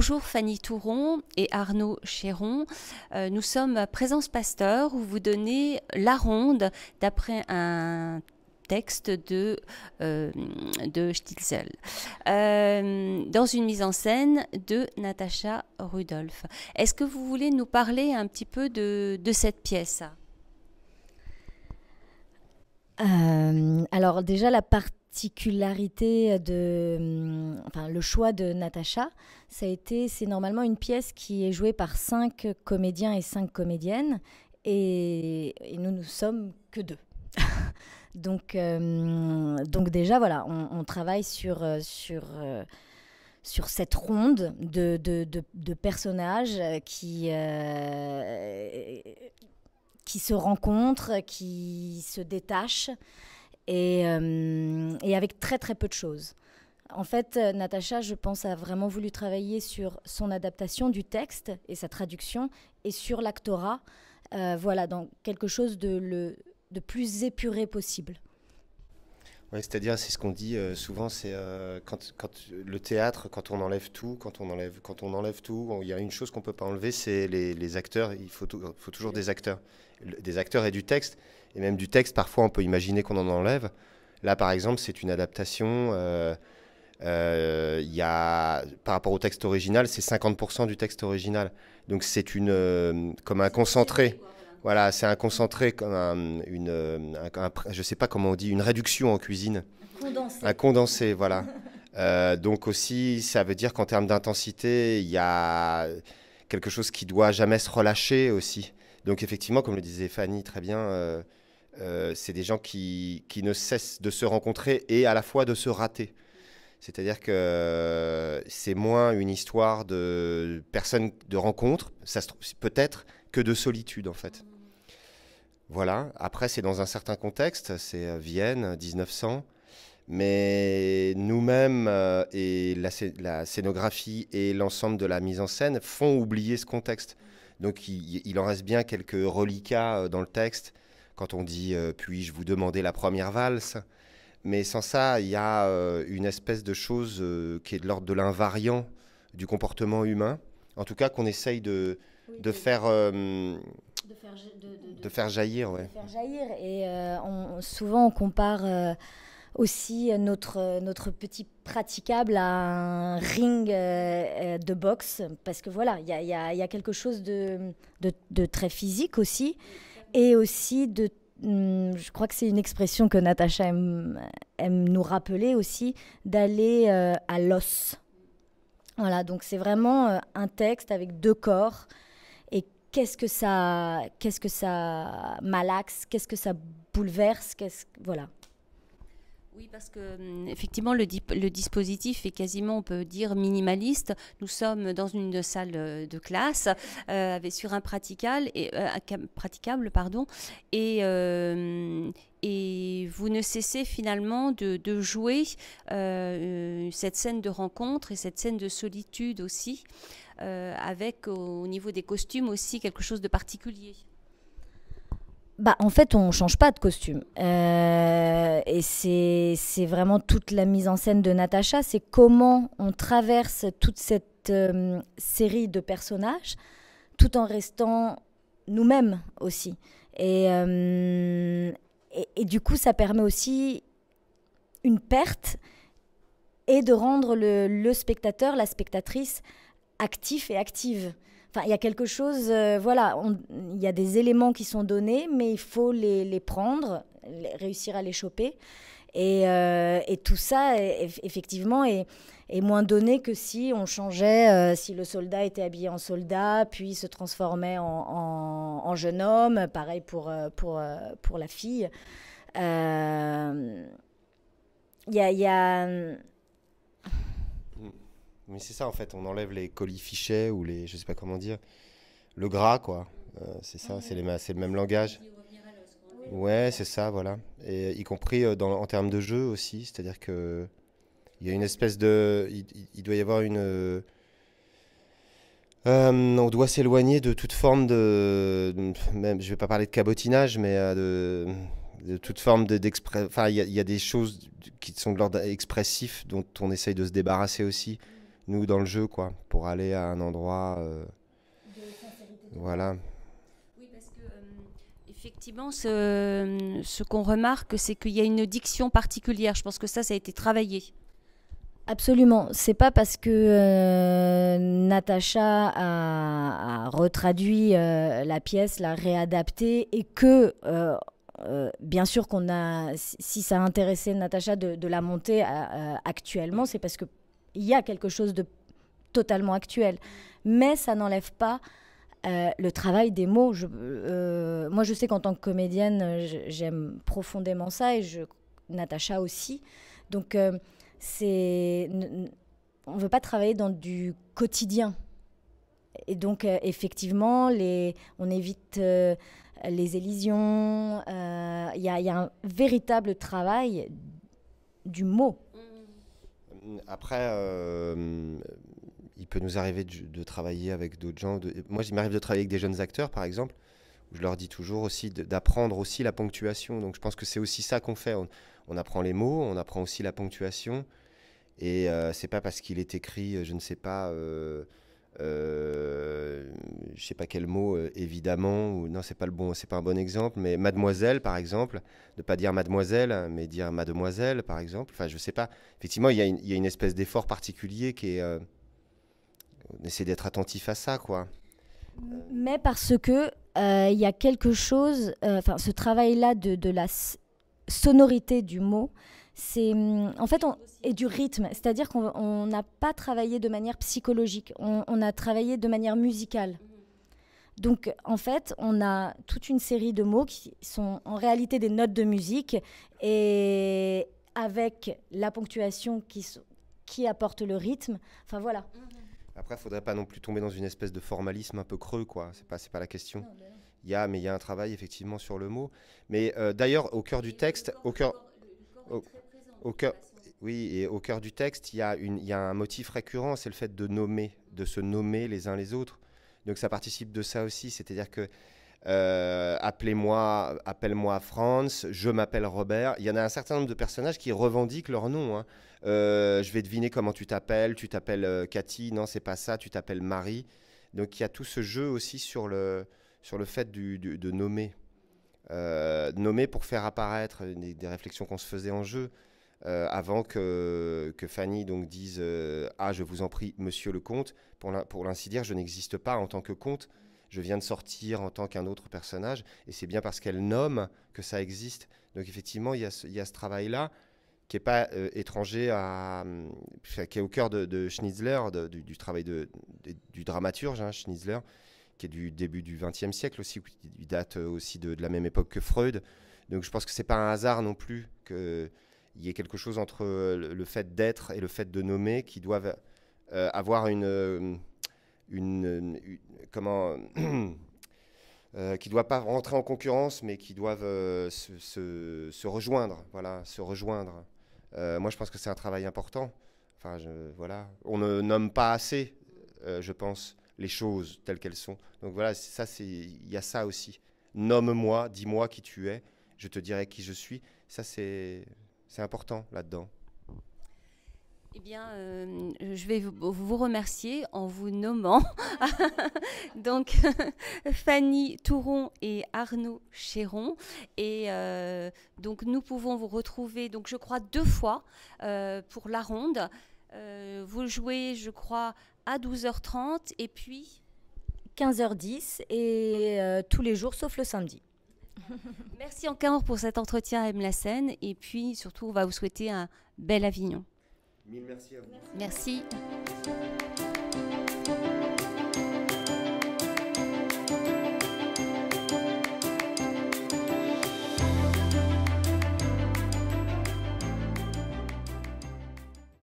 Bonjour Fanny Touron et Arnaud Chéron. Nous sommes à Présence Pasteur où vous donnez la ronde d'après un texte de Stitzel, dans une mise en scène de Natacha Rudolph. Est-ce que vous voulez nous parler un petit peu de cette pièce? Alors déjà la particularité le choix de Natacha, c'est normalement une pièce qui est jouée par 5 comédiens et 5 comédiennes et nous sommes que 2. Donc déjà voilà, on travaille sur cette ronde de personnages qui se rencontrent, qui se détachent et avec très très peu de choses. En fait, Natacha, je pense, a vraiment voulu travailler sur son adaptation du texte et sa traduction et sur l'actorat, dans quelque chose de plus épuré possible. Ouais, c'est-à-dire, c'est ce qu'on dit souvent, c'est quand le théâtre, quand on enlève tout, il y a une chose qu'on peut pas enlever, c'est les acteurs. Il faut toujours des acteurs et du texte, et même du texte. Parfois, on peut imaginer qu'on en enlève. Là, par exemple, c'est une adaptation. Par rapport au texte original, c'est 50% du texte original. Donc, c'est comme un concentré. Voilà, c'est un concentré, comme je sais pas comment on dit, une réduction en cuisine. Un condensé, voilà. Donc aussi, ça veut dire qu'en termes d'intensité, il y a quelque chose qui doit jamais se relâcher aussi. Donc effectivement, comme le disait Fanny très bien, c'est des gens qui ne cessent de se rencontrer et à la fois de se rater. C'est-à-dire que c'est moins une histoire de personnes, de rencontres, peut-être, que de solitude en fait. Voilà, après c'est dans un certain contexte, c'est Vienne, 1900, mais nous-mêmes et la scénographie et l'ensemble de la mise en scène font oublier ce contexte. Donc il en reste bien quelques reliquats dans le texte, quand on dit « puis-je vous demander la première valse ?» Mais sans ça, il y a une espèce de chose qui est de l'ordre de l'invariant du comportement humain, en tout cas qu'on essaye de faire jaillir. Ouais. De faire jaillir. Et souvent, on compare aussi notre petit praticable à un ring de boxe. Parce que voilà, il y a quelque chose de très physique aussi. Et aussi je crois que c'est une expression que Natacha aime nous rappeler aussi, d'aller à l'os. Voilà, donc c'est vraiment un texte avec 2 corps. Et qu'est-ce que ça malaxe, qu'est-ce que ça bouleverse, voilà. Oui, parce que effectivement, le dispositif est quasiment, on peut dire, minimaliste. Nous sommes dans une salle de classe sur un praticable, et vous ne cessez finalement de jouer cette scène de rencontre et cette scène de solitude aussi, avec au niveau des costumes aussi quelque chose de particulier. En fait, on ne change pas de costume. Et c'est vraiment toute la mise en scène de Natacha. C'est comment on traverse toute cette série de personnages tout en restant nous-mêmes aussi. Et du coup, ça permet aussi une perte et de rendre le spectateur, la spectatrice, actif et active. Enfin, il y a quelque chose, il y a des éléments qui sont donnés, mais il faut les prendre, réussir à les choper. Et tout ça, effectivement, est moins donné que si on changeait, si le soldat était habillé en soldat, puis se transformait en jeune homme. Pareil pour la fille. Il y a Mais c'est ça en fait, on enlève les colifichets ou je sais pas comment dire, le gras quoi. C'est ça, c'est le même langage. Ouais, c'est ça, voilà. Et y compris en termes de jeu aussi, c'est-à-dire que il y a une espèce il doit y avoir on doit s'éloigner de toute forme même, je vais pas parler de cabotinage, mais de toute forme d'expression. Enfin, il y a des choses qui sont de l'ordre expressif dont on essaye de se débarrasser aussi. nous, dans le jeu, quoi, pour aller à un endroit... voilà. Oui, parce que effectivement, ce qu'on remarque, c'est qu'il y a une diction particulière. Je pense que ça a été travaillé. Absolument. C'est pas parce que Natacha a retraduit la pièce, l'a réadaptée, et que, bien sûr, si ça a intéressé Natacha de la monter actuellement, c'est parce qu'il y a quelque chose de totalement actuel. Mais ça n'enlève pas le travail des mots. Moi, je sais qu'en tant que comédienne, j'aime profondément ça, et Natacha aussi. Donc, on ne veut pas travailler dans du quotidien. Et donc, effectivement, on évite les élisions. Il y a un véritable travail du mot. Après, il peut nous arriver de travailler avec d'autres gens. Moi, il m'arrive de travailler avec des jeunes acteurs, par exemple, où je leur dis toujours aussi d'apprendre aussi la ponctuation. Donc, je pense que c'est aussi ça qu'on fait. On apprend les mots, on apprend aussi la ponctuation. Et c'est pas parce qu'il est écrit, je ne sais pas, je sais pas quel mot, évidemment, ou non, c'est pas un bon exemple, mais mademoiselle, par exemple, ne pas dire mademoiselle, mais dire mademoiselle, par exemple. Enfin, je sais pas. Effectivement, il y a une espèce d'effort particulier qui est, on essaie d'être attentif à ça, quoi. Mais parce que il y a quelque chose, ce travail-là de la sonorité du mot, c'est en fait et du rythme, c'est-à-dire qu'on n'a pas travaillé de manière psychologique, on a travaillé de manière musicale. Donc en fait, on a toute une série de mots qui sont en réalité des notes de musique, et avec la ponctuation qui apporte le rythme. Enfin voilà. Après, il ne faudrait pas non plus tomber dans une espèce de formalisme un peu creux, quoi. C'est pas la question. Il y a un travail effectivement sur le mot. Mais d'ailleurs, au cœur du texte, au cœur du texte, il y a un motif récurrent, c'est le fait de se nommer les uns les autres. Donc ça participe de ça aussi, c'est-à-dire que appelle-moi Franz, je m'appelle Robert. Il y en a un certain nombre de personnages qui revendiquent leur nom, hein. Je vais deviner comment tu t'appelles Cathy, non c'est pas ça, tu t'appelles Marie. Donc il y a tout ce jeu aussi sur le fait de nommer. Nommer pour faire apparaître des réflexions qu'on se faisait en jeu, avant que Fanny donc dise ah je vous en prie monsieur le comte, pour l'ainsi dire je n'existe pas en tant que comte, je viens de sortir en tant qu'un autre personnage, et c'est bien parce qu'elle nomme que ça existe. Donc effectivement il y a ce travail là qui n'est pas étranger qui est au cœur de Schnitzler, du travail du dramaturge, hein, Schnitzler, qui est du début du XXe siècle aussi, il date aussi de la même époque que Freud. Donc je pense que c'est pas un hasard non plus qu'il y ait quelque chose entre le fait d'être et le fait de nommer qui doivent avoir qui ne doivent pas rentrer en concurrence, mais qui doivent se rejoindre. Voilà, se rejoindre. Moi, je pense que c'est un travail important. Enfin, voilà. On ne nomme pas assez, je pense, les choses telles qu'elles sont. Donc voilà, il y a ça aussi. Nomme-moi, dis-moi qui tu es, je te dirai qui je suis. Ça, c'est important là-dedans. Eh bien, je vais vous remercier en vous nommant donc Fanny Touron et Arnaud Chéron. Et donc nous pouvons vous retrouver, donc je crois 2 fois pour la ronde. Vous jouez, je crois, à 12h30 et puis 15h10 et tous les jours sauf le samedi. Merci encore pour cet entretien, M. Lassène, et puis surtout on va vous souhaiter un bel Avignon. Mille merci à vous. Merci.